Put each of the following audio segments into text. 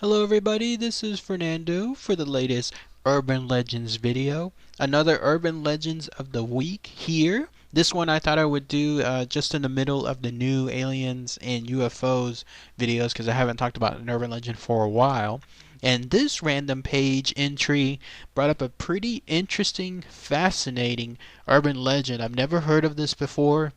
Hello everybody, this is Fernando for the latest Urban Legends video. Another Urban Legends of the week here. This one I thought I would do just in the middle of the new aliens and UFOs videos because I haven't talked about an urban legend for a while. And this random page entry brought up a pretty interesting, fascinating urban legend. I've never heard of this before.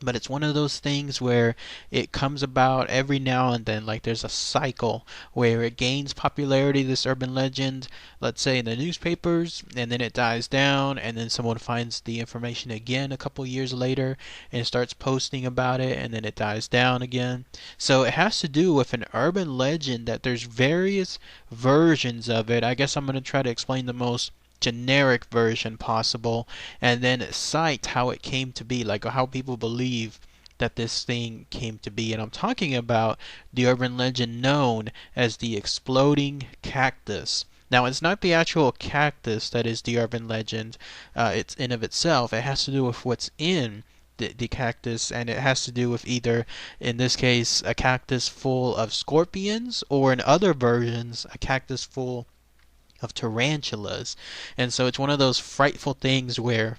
But it's one of those things where it comes about every now and then, like there's a cycle where it gains popularity, this urban legend, let's say in the newspapers, and then it dies down, and then someone finds the information again a couple years later and starts posting about it, and then it dies down again. So it has to do with an urban legend that there's various versions of it. I guess I'm going to try to explain the most generic version possible and then cite how it came to be, like how people believe that this thing came to be. And I'm talking about the urban legend known as the Exploding Cactus. Now, it's not the actual cactus that is the urban legend. It's in of itself. It has to do with what's in the cactus, and it has to do with either, in this case, a cactus full of scorpions, or in other versions, a cactus full of tarantulas. And so it's one of those frightful things where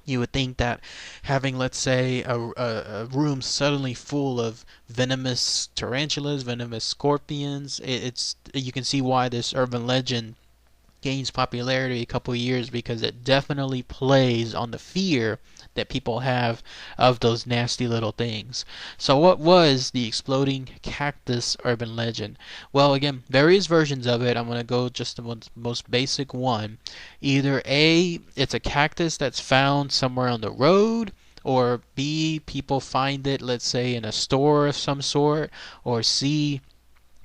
you would think that having, let's say, a room suddenly full of venomous tarantulas, venomous scorpions, it's you can see why this urban legend gains popularity a couple years, because it definitely plays on the fear that people have of those nasty little things. So what was the Exploding Cactus urban legend? Well, again, various versions of it. I'm going to go just the most basic one. Either A, it's a cactus that's found somewhere on the road, or B, people find it, let's say, in a store of some sort, or C,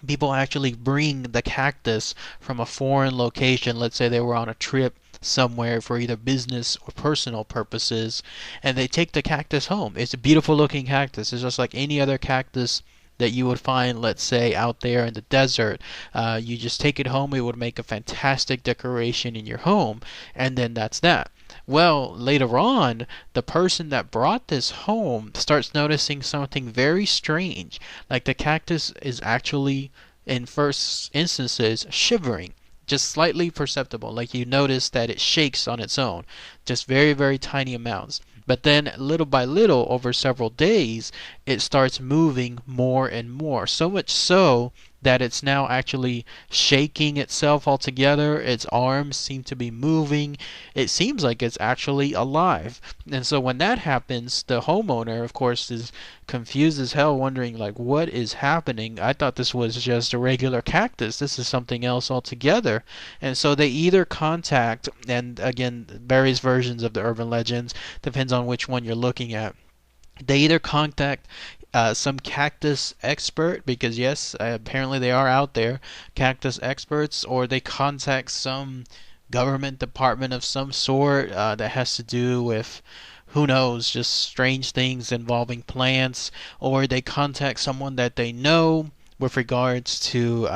people actually bring the cactus from a foreign location. Let's say they were on a trip somewhere for either business or personal purposes, and they take the cactus home. It's a beautiful looking cactus. It's just like any other cactus that you would find, let's say, out there in the desert. You just take it home. It would make a fantastic decoration in your home, and then that's that. Well, later on, the person that brought this home starts noticing something very strange. Like the cactus is actually, in first instances, shivering. Just slightly perceptible. Like you notice that it shakes on its own. Just very, very tiny amounts. But then, little by little, over several days, it starts moving more and more. So much so that it's now actually shaking itself altogether. Its arms seem to be moving. It seems like it's actually alive. And so when that happens, the homeowner, of course, is confused as hell, wondering, like, what is happening? I thought this was just a regular cactus. This is something else altogether. And so they either contact, and again, various versions of the urban legends, depends on which one you're looking at. They either contact some cactus expert, because yes, apparently they are out there, cactus experts, or they contact some government department of some sort that has to do with, who knows, just strange things involving plants, or they contact someone that they know with regards to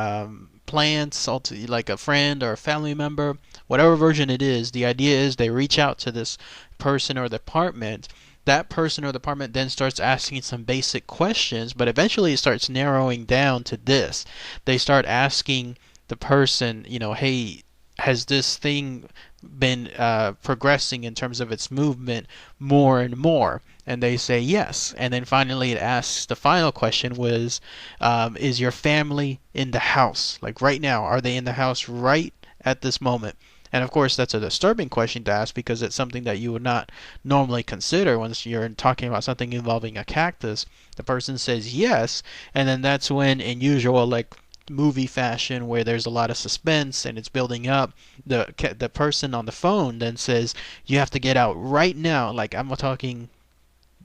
plants, like a friend or a family member. Whatever version it is, the idea is they reach out to this person or department. That person or department then starts asking some basic questions, but eventually it starts narrowing down to this. They start asking the person, hey, has this thing been progressing in terms of its movement more and more? And they say yes. And then finally it asks, the final question was, is your family in the house? Like right now, are they in the house right at this moment? And of course, that's a disturbing question to ask, because it's something that you would not normally consider once you're talking about something involving a cactus. The person says yes, and then that's when, in usual, like, movie fashion, where there's a lot of suspense and it's building up, the person on the phone then says, you have to get out right now. Like, I'm talking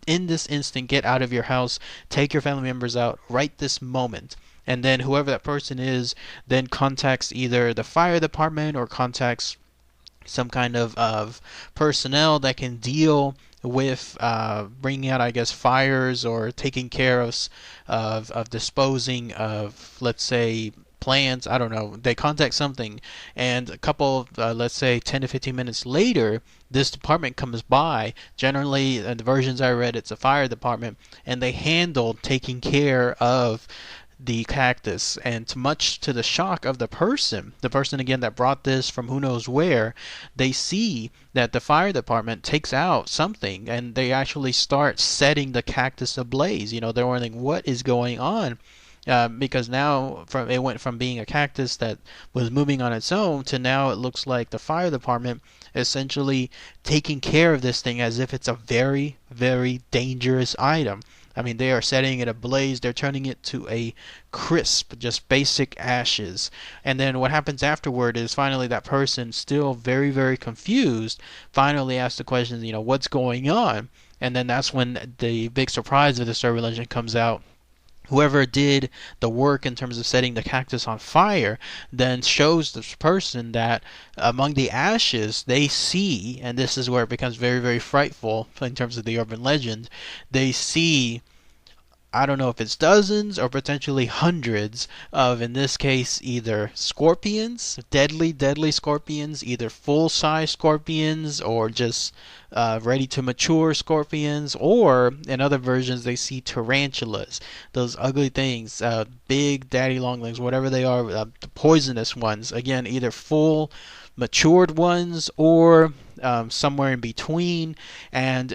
in this instant, get out of your house, take your family members out right this moment. And then whoever that person is then contacts either the fire department or contacts some kind of personnel that can deal with bringing out, I guess, fires, or taking care of disposing of, let's say, plants. I don't know. They contact something, and a couple of, let's say, 10 to 15 minutes later, this department comes by. Generally, the versions I read, it's a fire department, and they handle taking care of the cactus, and much to the shock of the person again that brought this from who knows where, they see that the fire department takes out something and they actually start setting the cactus ablaze. They're wondering what is going on. Because now it went from being a cactus that was moving on its own to now it looks like the fire department essentially taking care of this thing as if it's a very, very dangerous item. I mean, they are setting it ablaze. They're turning it to a crisp, just basic ashes. And then what happens afterward is finally that person, still very, very confused, finally asks the question, what's going on? And then that's when the big surprise of this urban legend comes out. Whoever did the work in terms of setting the cactus on fire then shows this person that among the ashes they see, and this is where it becomes very, very frightful in terms of the urban legend, they see, I don't know if it's dozens or potentially hundreds of, in this case, either scorpions, deadly, deadly scorpions, either full-size scorpions or just ready to mature scorpions, or in other versions they see tarantulas, those ugly things, big daddy long legs, whatever they are, the poisonous ones, again, either full matured ones or somewhere in between, and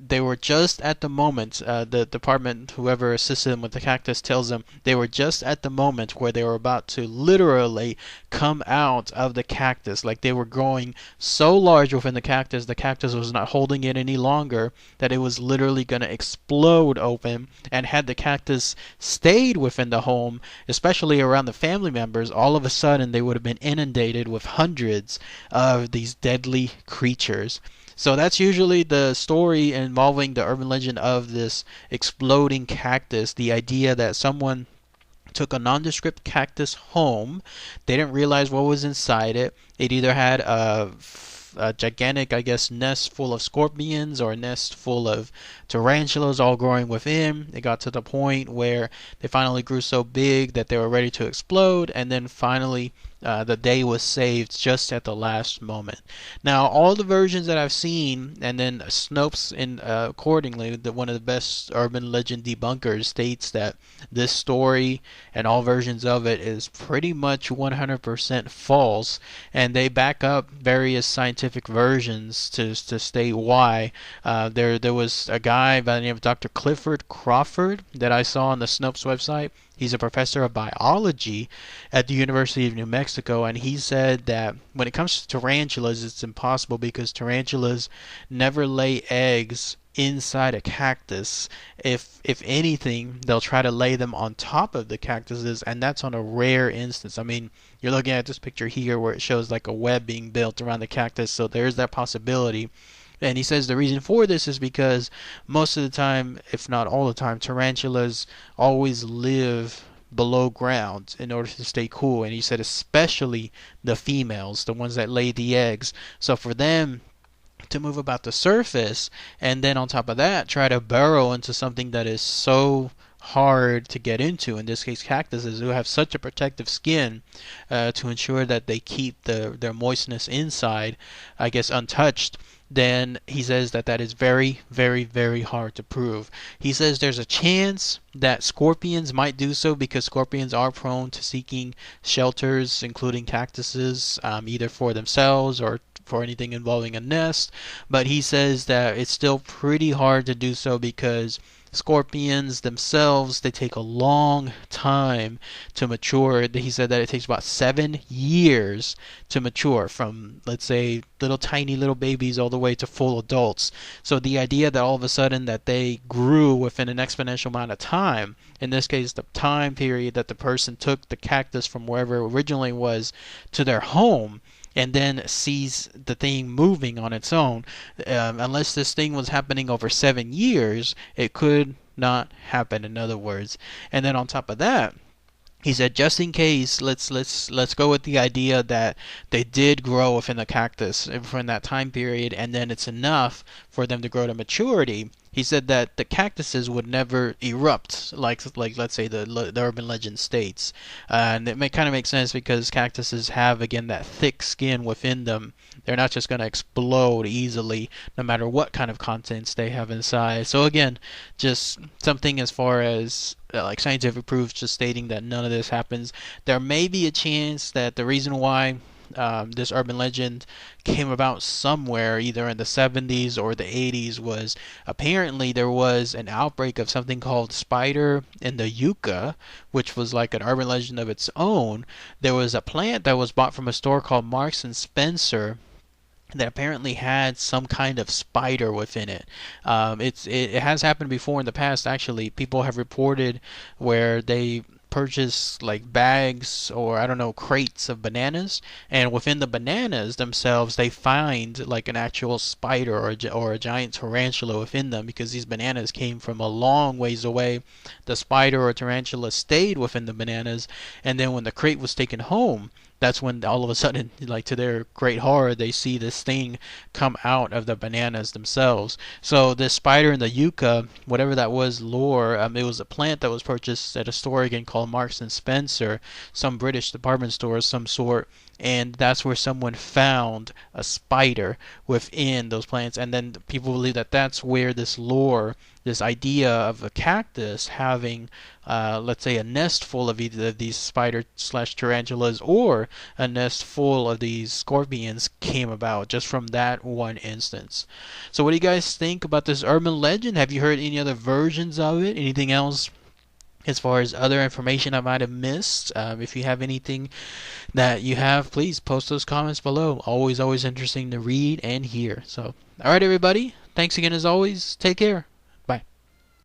they were just at the moment, the department, whoever assisted them with the cactus tells them they were just at the moment where they were about to literally come out of the cactus. Like they were growing so large within the cactus was not holding it any longer, that it was literally going to explode open. And had the cactus stayed within the home, especially around the family members, all of a sudden they would have been inundated with hundreds of these deadly creatures. So that's usually the story involving the urban legend of this exploding cactus. The idea that someone took a nondescript cactus home. They didn't realize what was inside it. It either had a gigantic, I guess, nest full of scorpions or a nest full of tarantulas all growing within. It got to the point where they finally grew so big that they were ready to explode, and then finally the day was saved just at the last moment. Now, all the versions that I've seen, and then Snopes, accordingly, one of the best urban legend debunkers, states that this story and all versions of it is pretty much 100% false, and they back up various scientific versions to state why. There was a guy by the name of Dr. Clifford Crawford that I saw on the Snopes website. He's a professor of biology at the University of New Mexico, and he said that when it comes to tarantulas, it's impossible because tarantulas never lay eggs inside a cactus. If anything, they'll try to lay them on top of the cactuses, and that's on a rare instance. I mean, you're looking at this picture here where it shows like a web being built around the cactus, so there's that possibility. And he says the reason for this is because most of the time, if not all the time, tarantulas always live below ground in order to stay cool. And he said especially the females, the ones that lay the eggs. So for them to move about the surface and then on top of that try to burrow into something that is so hard to get into, in this case cactuses, who have such a protective skin to ensure that they keep their moistness inside, I guess, untouched, then he says that is very, very, very hard to prove. He says there's a chance that scorpions might do so because scorpions are prone to seeking shelters, including cactuses, either for themselves or for anything involving a nest. But he says that it's still pretty hard to do so because scorpions themselves, they take a long time to mature. He said that it takes about 7 years to mature, from, let's say, little tiny little babies all the way to full adults. So the idea that all of a sudden that they grew within an exponential amount of time, in this case the time period that the person took the cactus from wherever it originally was to their home, and then sees the thing moving on its own, unless this thing was happening over 7 years, it could not happen, in other words. And then on top of that, he said, just in case, let's go with the idea that they did grow within the cactus within that time period, and then it's enough for them to grow to maturity. he said that the cactuses would never erupt like let's say the urban legend states, and it kind of makes sense because cactuses have again that thick skin within them. They're not just going to explode easily, no matter what kind of contents they have inside. So again, just something as far as like scientific proof, just stating that none of this happens. There may be a chance that the reason why this urban legend came about somewhere either in the 70s or the 80s was apparently there was an outbreak of something called spider in the Yuca, which was like an urban legend of its own. There was a plant that was bought from a store called Marks and Spencer that apparently had some kind of spider within it. It has happened before in the past. Actually, people have reported where they purchase like bags or I don't know crates of bananas, and within the bananas themselves they find like an actual spider or a giant tarantula within them because these bananas came from a long ways away. The spider or tarantula stayed within the bananas, and then when the crate was taken home, that's when all of a sudden, like to their great horror, they see this thing come out of the bananas themselves. So this spider in the Yucca, whatever that was, lore, it was a plant that was purchased at a store again called Marks and Spencer, some British department store of some sort, and that's where someone found a spider within those plants, and then people believe that that's where this lore, this idea of a cactus having let's say a nest full of either these spider slash tarantulas or a nest full of these scorpions came about just from that one instance. So what do you guys think about this urban legend? Have you heard any other versions of it? Anything else as far as other information I might have missed? If you have anything that you have, please post those comments below. Always interesting to read and hear. So alright everybody, thanks again as always. Take care.